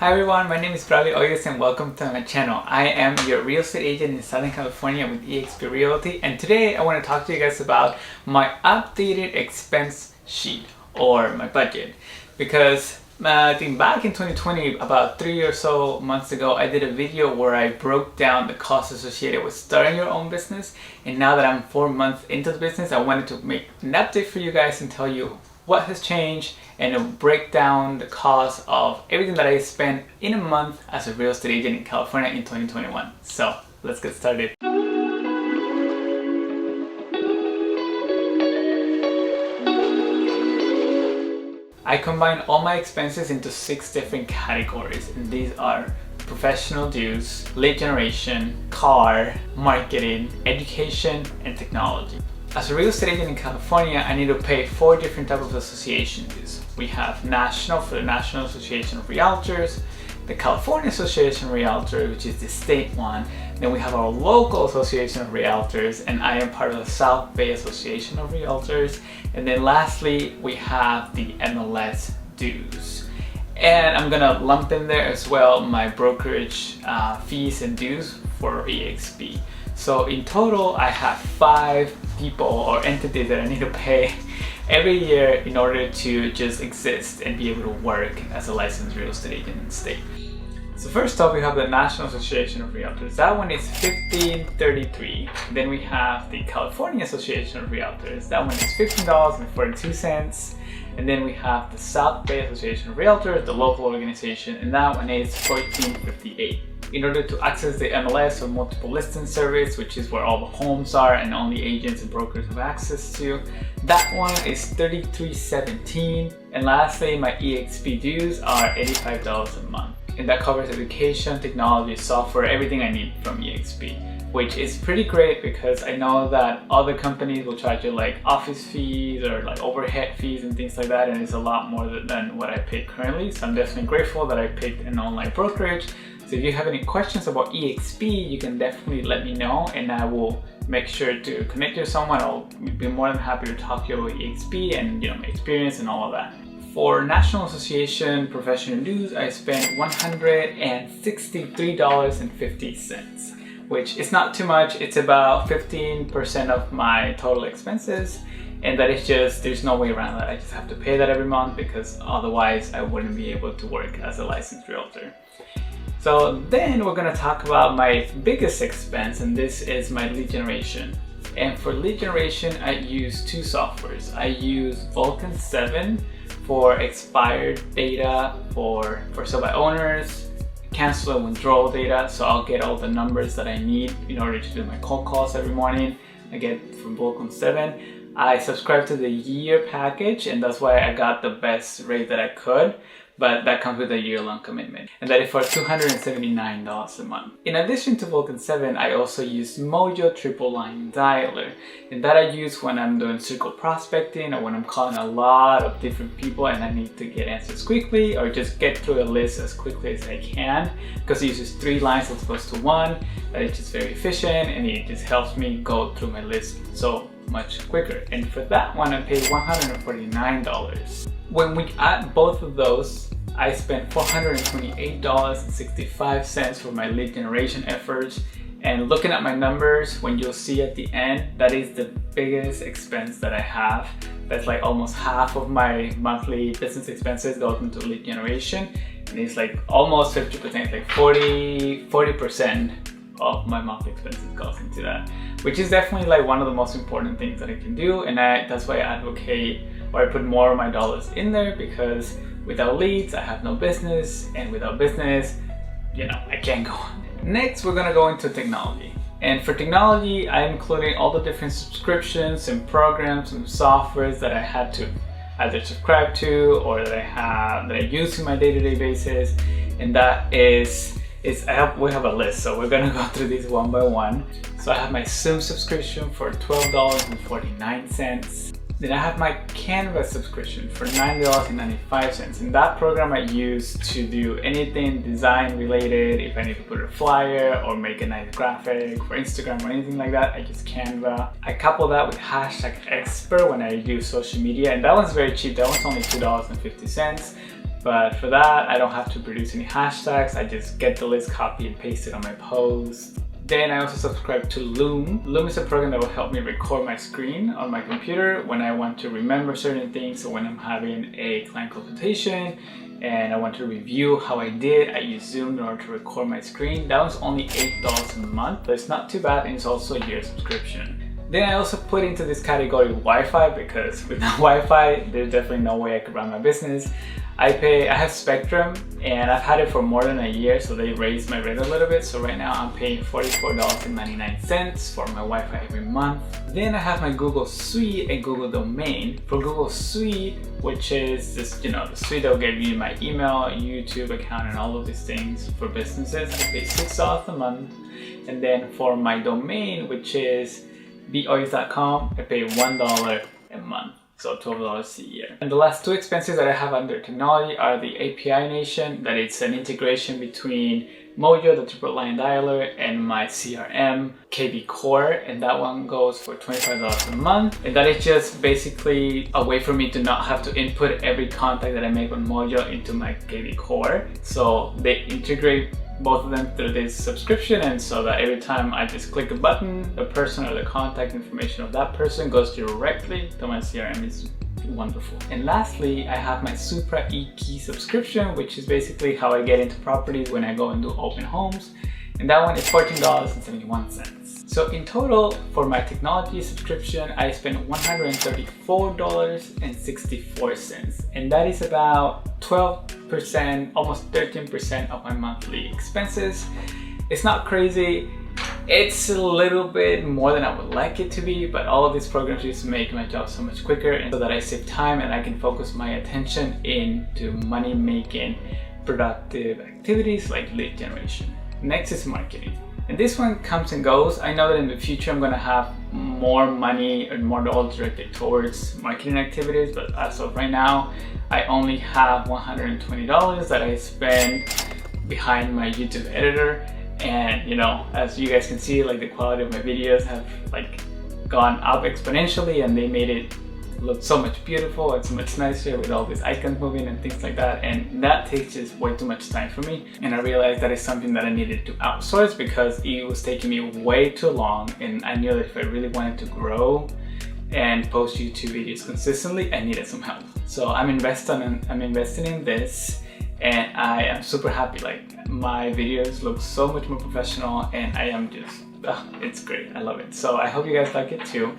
Hi everyone, my name is Bradley Oyes and welcome to my channel. I am your real estate agent in Southern California with eXp Realty, and today I want to talk to you guys about my updated expense sheet or my budget, because I think back in 2020, about 3 or so months ago, I did a video where I broke down the costs associated with starting your own business, and now that I'm 4 months into the business, I wanted to make an update for you guys and tell you what has changed and break down the cost of everything that I spent in a month as a real estate agent in California in 2021. So let's get started. I combine all my expenses into 6 different categories, and these are professional dues, lead generation, car, marketing, education, and technology. As a real estate agent in California, I need to pay 4 different types of association dues. We have national for the National Association of Realtors, the California Association of Realtors, which is the state one. Then we have our local Association of Realtors, and I am part of the South Bay Association of Realtors. And then lastly, we have the MLS dues. And I'm gonna lump in there as well my brokerage fees and dues for eXp. So in total, I have 5 people or entities that I need to pay every year in order to just exist and be able to work as a licensed real estate agent in the state. So first off, we have the National Association of Realtors. That one is $15.33. Then we have the California Association of Realtors. That one is $15.42. And then we have the South Bay Association of Realtors, the local organization, and that one is $14.58. In order to access the MLS or multiple listing service, which is where all the homes are and only agents and brokers have access to, that one is $33.17. And lastly, my eXp dues are $85 a month. And that covers education, technology, software, everything I need from eXp, which is pretty great because I know that other companies will charge you like office fees or like overhead fees and things like that, and it's a lot more than what I pay currently. So I'm definitely grateful that I picked an online brokerage. So if you have any questions about eXp, you can definitely let me know, and I will make sure to connect you to someone. I'll be more than happy to talk to you about eXp and my experience and all of that. For National Association professional dues, I spent $163.50, which is not too much. It's about 15% of my total expenses, and that is just, there's no way around that. I just have to pay that every month because otherwise I wouldn't be able to work as a licensed realtor. So then we're gonna talk about my biggest expense, and this is my lead generation. And for lead generation, I use 2 softwares. I use Vulcan 7 for expired data for sale by owners, cancel and withdrawal data, so I'll get all the numbers that I need in order to do my cold calls every morning. I get from Vulcan 7. I subscribe to the year package, and that's why I got the best rate that I could, but that comes with a year-long commitment, and that is for $279 a month. In addition to Vulcan 7, I also use Mojo Triple Line Dialer, and that I use when I'm doing circle prospecting or when I'm calling a lot of different people and I need to get answers quickly or just get through a list as quickly as I can, because it uses 3 lines as opposed to 1. That is just very efficient, and it just helps me go through my list so much quicker. And for that one, I paid $149. When we add both of those, I spent $428.65 for my lead generation efforts. And looking at my numbers, when you'll see at the end, that is the biggest expense that I have. That's like almost half of my monthly business expenses goes into lead generation. And it's like almost 50%, like 40% of my monthly expenses goes into that, which is definitely like one of the most important things that I can do. And that's why I advocate, or I put more of my dollars in there, because without leads, I have no business, and without business, I can't go on. Next, we're gonna go into technology. And for technology, I'm including all the different subscriptions and programs and softwares that I had to either subscribe to or that I use in my day-to-day basis. And that is we have a list, so we're gonna go through these one by one. So I have my Zoom subscription for $12.49. Then I have my Canva subscription for $9.95. And that program I use to do anything design related. If I need to put a flyer or make a nice graphic for Instagram or anything like that, I use Canva. I couple that with #expert when I do social media, and that one's very cheap. That one's only $2.50. But for that, I don't have to produce any hashtags. I just get the list, copy and paste it on my post. Then I also subscribe to Loom. Loom is a program that will help me record my screen on my computer when I want to remember certain things. So when I'm having a client consultation and I want to review how I did, I use Zoom in order to record my screen. That was only $8 a month, but it's not too bad, and it's also a year subscription. Then I also put into this category Wi-Fi, because without Wi-Fi, there's definitely no way I could run my business. I have Spectrum, and I've had it for more than a year, so they raised my rate a little bit. So right now I'm paying $44.99 for my Wi-Fi every month. Then I have my Google Suite and Google Domain. For Google Suite, which is just, the suite that will give you my email, YouTube account, and all of these things for businesses, I pay $6 a month. And then for my domain, which is beoys.com, I pay $1 a month. So $12 a year. And the last two expenses that I have under technology are the API Nation, that it's an integration between Mojo, the triple line dialer, and my CRM, KB Core, and that one goes for $25 a month. And that is just basically a way for me to not have to input every contact that I make on Mojo into my KB Core. So they integrate both of them through this subscription, and so that every time I just click a button, the person or the contact information of that person goes directly to my CRM. Is wonderful. And lastly, I have my Supra E-Key subscription, which is basically how I get into properties when I go and do open homes, and that one is $14.71. So in total, for my technology subscription, I spent $134.64, and that is about 12%, almost 13% of my monthly expenses. It's not crazy. It's a little bit more than I would like it to be, but all of these programs just make my job so much quicker, and so that I save time and I can focus my attention into money-making productive activities like lead generation. Next is marketing. And this one comes and goes. I know that in the future I'm going to have more money and more dollars directed towards marketing activities, but as of right now, I only have $120 that I spend behind my YouTube editor. And as you guys can see, like, the quality of my videos have gone up exponentially, and they made it look so much beautiful and so much nicer with all these icons moving and things like that, and that takes just way too much time for me. And I realized that is something that I needed to outsource because it was taking me way too long, and I knew that if I really wanted to grow and post YouTube videos consistently, I needed some help. So I'm investing in this, and I am super happy. Like, my videos look so much more professional, and I am just, it's great. I love it. So I hope you guys like it too.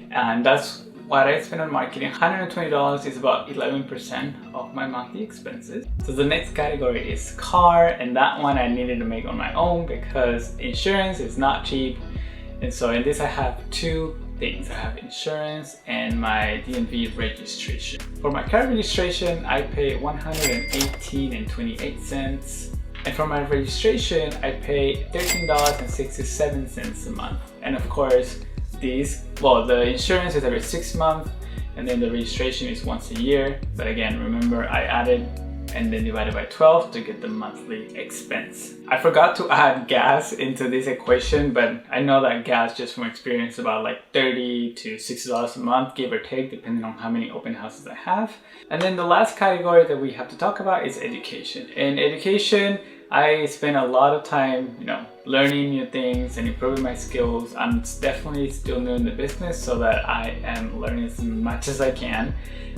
And that's what I spend on marketing. $120 is about 11% of my monthly expenses. So the next category is car, and that one I needed to make on my own because insurance is not cheap. And so in this I have two things. I have insurance and my DMV registration. For my car registration, I pay $118.28. And for my registration, I pay $13.67 a month. And of course, the insurance is every 6 months, and then the registration is once a year. But again, remember, I added and then divided by 12 to get the monthly expense. I forgot to add gas into this equation, but I know that gas, just from experience, is about like $30 to $60 a month, give or take, depending on how many open houses I have. And then the last category that we have to talk about is education. In education, I spend a lot of time, learning new things and improving my skills. I'm definitely still new in the business, so that I am learning as much as I can.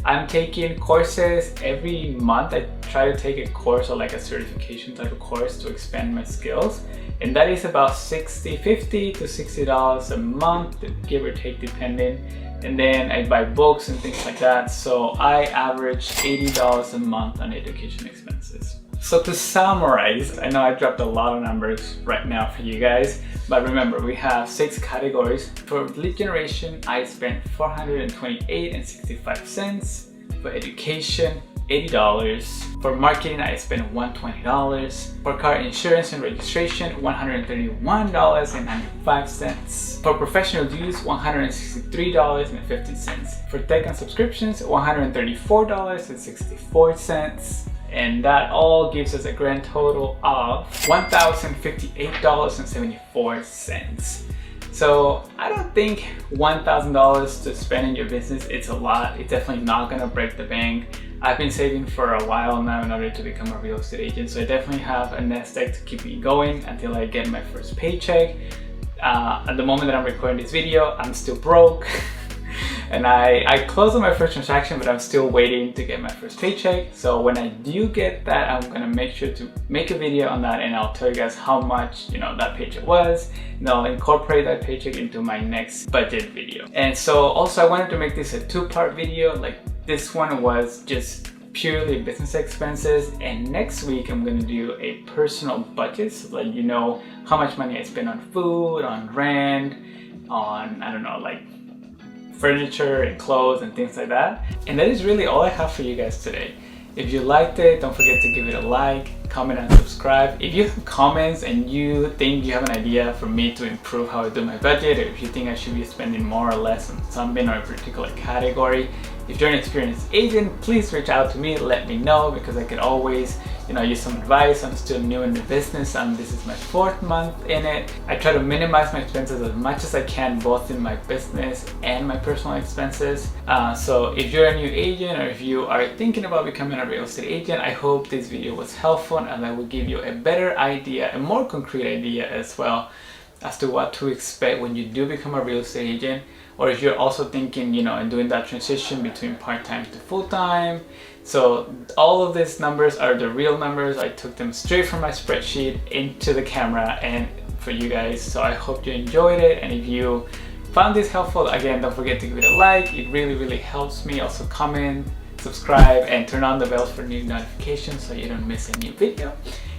I'm taking courses every month. I try to take a course or like a certification type of course to expand my skills. And that is about $50 to $60 a month, give or take, depending. And then I buy books and things like that. So I average $80 a month on education expenses. So to summarize, I know I dropped a lot of numbers right now for you guys, but remember, we have 6 categories. For lead generation, I spent $428.65. For education, $80. For marketing, I spent $120. For car insurance and registration, $131.95. For professional dues, $163.50. For tech and subscriptions, $134.64. And that all gives us a grand total of $1,058.74. So I don't think $1,000 to spend in your business, it's a lot. It's definitely not gonna break the bank. I've been saving for a while now in order to become a real estate agent, so I definitely have a nest egg to keep me going until I get my first paycheck. At the moment that I'm recording this video, I'm still broke. And I closed on my first transaction, but I'm still waiting to get my first paycheck. So when I do get that, I'm gonna make sure to make a video on that, and I'll tell you guys how much that paycheck was, and I'll incorporate that paycheck into my next budget video. And so also I wanted to make this a two-part video. Like, this one was just purely business expenses, and next week I'm gonna do a personal budget, so that you know how much money I spend on food, on rent, on, I don't know, like furniture and clothes and things like that. And that is really all I have for you guys today. If you liked it, don't forget to give it a like, comment and subscribe. If you have comments and you think you have an idea for me to improve how I do my budget, or if you think I should be spending more or less on something or a particular category, if you're an experienced agent, please reach out to me, let me know, because I could always use some advice. I'm still new in the business, and this is my 4th month in it. I try to minimize my expenses as much as I can, both in my business and my personal expenses. So if you're a new agent, or if you are thinking about becoming a real estate agent, I hope this video was helpful, and I will give you a better idea, a more concrete idea as well, as to what to expect when you do become a real estate agent. Or if you're also thinking, and doing that transition between part-time to full-time. So all of these numbers are the real numbers. I took them straight from my spreadsheet into the camera and for you guys. So I hope you enjoyed it. And if you found this helpful, again, don't forget to give it a like. It really, really helps me. Also comment, subscribe, and turn on the bell for new notifications so you don't miss a new video.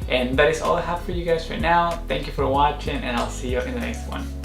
And that is all I have for you guys right now. Thank you for watching, and I'll see you in the next one.